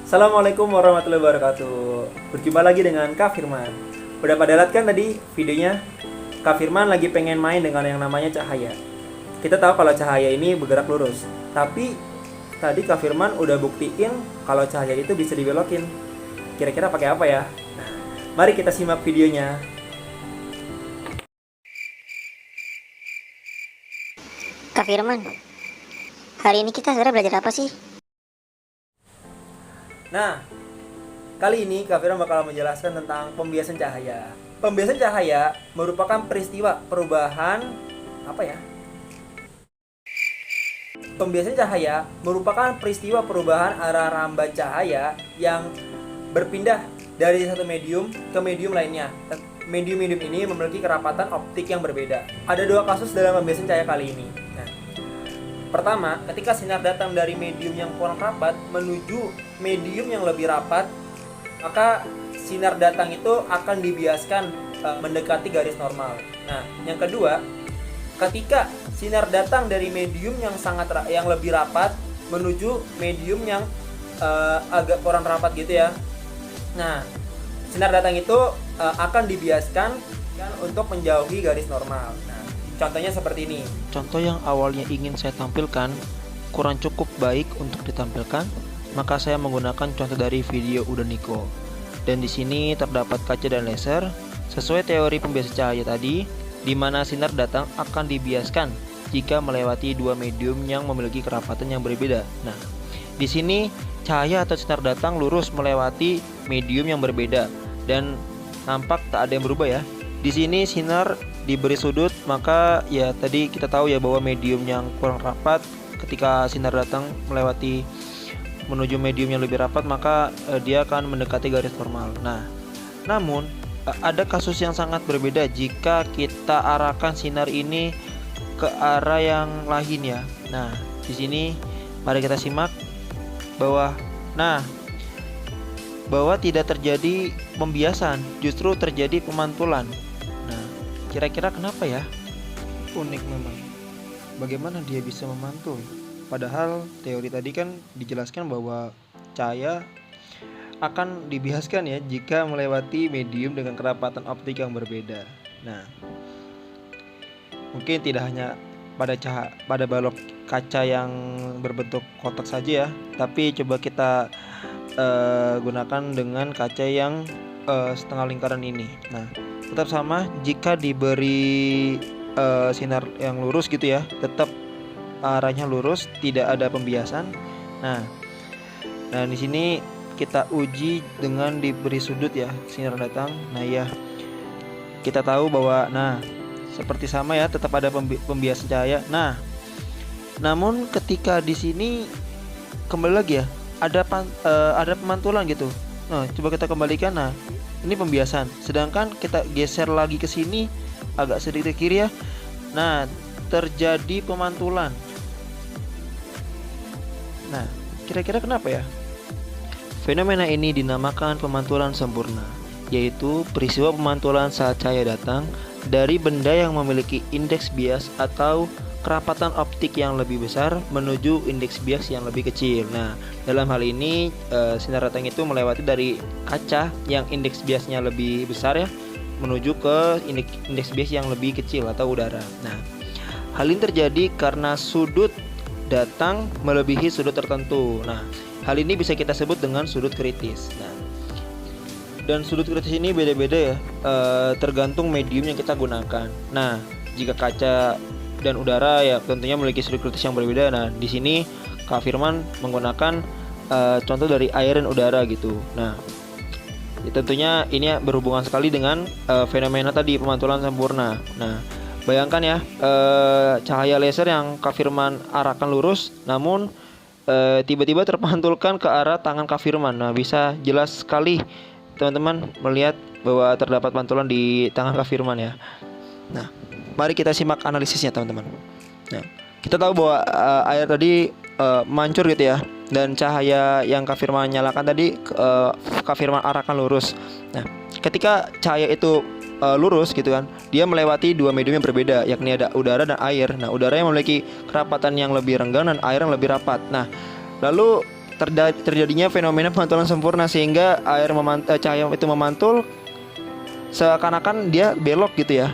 Assalamualaikum warahmatullahi wabarakatuh. Berjumpa lagi dengan Kak Firman. Udah pada lihat kan tadi videonya? Kak Firman lagi pengen main dengan yang namanya cahaya. Kita tahu kalau cahaya ini bergerak lurus. Tapi tadi Kak Firman udah buktiin kalau cahaya itu bisa dibelokin. Kira-kira pakai apa ya? Nah, mari kita simak videonya. Kak Firman, hari ini kita sebenarnya belajar apa sih? Nah, kali ini Kak Firman bakal menjelaskan tentang pembiasan cahaya. Pembiasan cahaya merupakan peristiwa perubahan apa ya? Pembiasan cahaya merupakan peristiwa perubahan arah rambat cahaya yang berpindah dari satu medium ke medium lainnya. Medium-medium ini memiliki kerapatan optik yang berbeda. Ada dua kasus dalam pembiasan cahaya kali ini. Nah, pertama, ketika sinar datang dari medium yang kurang rapat menuju medium yang lebih rapat, maka sinar datang itu akan dibiaskan mendekati garis normal. Nah, yang kedua, ketika sinar datang dari medium yang lebih rapat menuju medium yang agak kurang rapat gitu ya. Nah, sinar datang itu akan dibiaskan untuk menjauhi garis normal. Nah, contohnya seperti ini. Contoh yang awalnya ingin saya tampilkan kurang cukup baik untuk ditampilkan, maka saya menggunakan contoh dari video Udaniko. Dan di sini terdapat kaca dan laser sesuai teori pembiasan cahaya tadi, di mana sinar datang akan dibiaskan jika melewati dua medium yang memiliki kerapatan yang berbeda. Nah, di sini cahaya atau sinar datang lurus melewati medium yang berbeda dan nampak tak ada yang berubah ya. Di sini sinar diberi sudut, maka ya tadi kita tahu ya bahwa medium yang kurang rapat ketika sinar datang melewati menuju medium yang lebih rapat, maka dia akan mendekati garis normal. Nah, namun ada kasus yang sangat berbeda jika kita arahkan sinar ini ke arah yang lain ya. Nah, di sini mari kita simak bahwa tidak terjadi pembiasan, justru terjadi pemantulan. Nah, kira-kira kenapa ya? Unik memang. Bagaimana dia bisa memantul? Padahal teori tadi kan dijelaskan bahwa cahaya akan dibiaskan ya jika melewati medium dengan kerapatan optik yang berbeda. Nah, mungkin tidak hanya pada balok kaca yang berbentuk kotak saja ya, tapi coba kita gunakan dengan kaca yang setengah lingkaran ini. Nah, tetap sama jika diberi sinar yang lurus gitu ya, tetap arahnya lurus, tidak ada pembiasan. Nah, di sini kita uji dengan diberi sudut ya, sinar datang. Nah ya, kita tahu bahwa seperti sama ya, tetap ada pembiasan cahaya. Nah, namun ketika di sini kembali lagi ya, ada pemantulan gitu. Nah, coba kita kembalikan. Nah, ini pembiasan. Sedangkan kita geser lagi ke sini agak sedikit ke kiri ya. Nah, terjadi pemantulan. Nah, kira-kira kenapa ya? Fenomena ini dinamakan pemantulan sempurna, yaitu peristiwa pemantulan saat cahaya datang dari benda yang memiliki indeks bias atau kerapatan optik yang lebih besar menuju indeks bias yang lebih kecil. Nah, dalam hal ini sinar datang itu melewati dari kaca yang indeks biasnya lebih besar ya, menuju ke indeks bias yang lebih kecil atau udara. Nah, hal ini terjadi karena sudut datang melebihi sudut tertentu. Nah, hal ini bisa kita sebut dengan sudut kritis. Nah, dan sudut kritis ini beda-beda ya, tergantung medium yang kita gunakan. Nah, jika kaca dan udara ya tentunya memiliki sudut kritis yang berbeda. Nah, di sini Kak Firman menggunakan contoh dari air dan udara gitu. Nah, ya tentunya ini berhubungan sekali dengan fenomena tadi pemantulan sempurna. Nah, bayangkan ya, cahaya laser yang Kak Firman arahkan lurus, namun tiba-tiba terpantulkan ke arah tangan Kak Firman. Nah, bisa jelas sekali teman-teman melihat bahwa terdapat pantulan di tangan Kak Firman ya. Nah, mari kita simak analisisnya teman-teman. Nah, kita tahu bahwa air tadi mancur gitu ya, dan cahaya yang Kak Firman nyalakan tadi Kak Firman arahkan lurus. Nah, ketika cahaya itu lurus gitu kan, dia melewati dua medium yang berbeda, yakni ada udara dan air. Nah, udara yang memiliki kerapatan yang lebih renggang dan air yang lebih rapat. Nah, lalu terjadinya fenomena pemantulan sempurna, sehingga cahaya itu memantul seakan-akan dia belok gitu ya.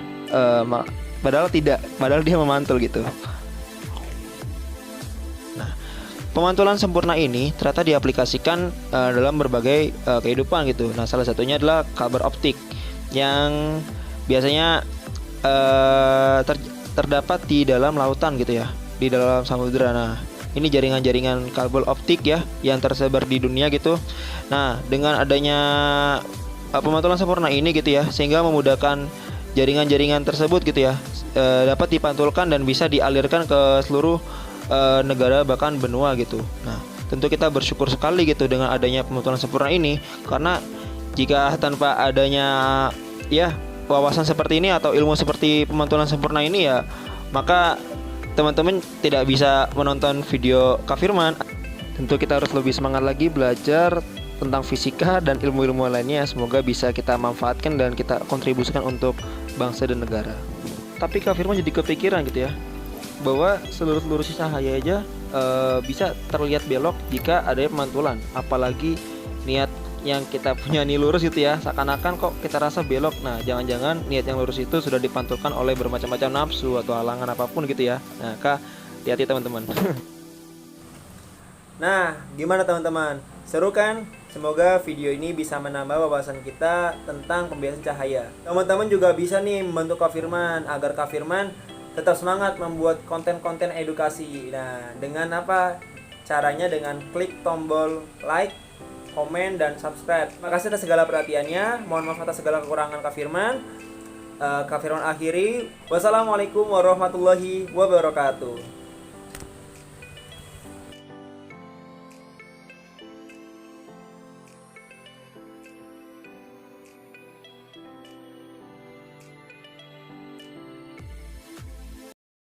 Padahal tidak, padahal dia memantul gitu. Nah, pemantulan sempurna ini ternyata diaplikasikan dalam berbagai kehidupan gitu. Nah, salah satunya adalah kabel optik yang biasanya terdapat di dalam lautan gitu ya, di dalam samudera. Nah, ini jaringan-jaringan kabel optik ya yang tersebar di dunia gitu. Nah, dengan adanya pemantulan sempurna ini gitu ya, sehingga memudahkan jaringan-jaringan tersebut gitu ya, dapat dipantulkan dan bisa dialirkan ke seluruh negara bahkan benua gitu. Nah, tentu kita bersyukur sekali gitu dengan adanya pemantulan sempurna ini, karena jika tanpa adanya ya wawasan seperti ini atau ilmu seperti pemantulan sempurna ini ya, maka teman-teman tidak bisa menonton video Kak Firman. Tentu kita harus lebih semangat lagi belajar tentang fisika dan ilmu-ilmu lainnya. Semoga bisa kita manfaatkan dan kita kontribusikan untuk bangsa dan negara. Tapi Kak Firman jadi kepikiran gitu ya, bahwa seluruh sisa cahaya aja bisa terlihat belok jika ada pemantulan. Apalagi niat yang kita punya ini lurus gitu ya, seakan-akan kok kita rasa belok. Nah, jangan-jangan niat yang lurus itu sudah dipantulkan oleh bermacam-macam nafsu atau halangan apapun gitu ya. Nah, Kak, hati-hati teman-teman. Nah, gimana teman-teman? Seru kan? Semoga video ini bisa menambah wawasan kita tentang pembiasan cahaya. Teman-teman juga bisa nih membantu Kak Firman agar Kak Firman tetap semangat membuat konten-konten edukasi. Nah, dengan apa? Caranya dengan klik tombol like, komen, dan subscribe. Makasih atas segala perhatiannya. Mohon maaf atas segala kekurangan Kak Firman. Kak Firman akhiri. Wassalamualaikum warahmatullahi wabarakatuh.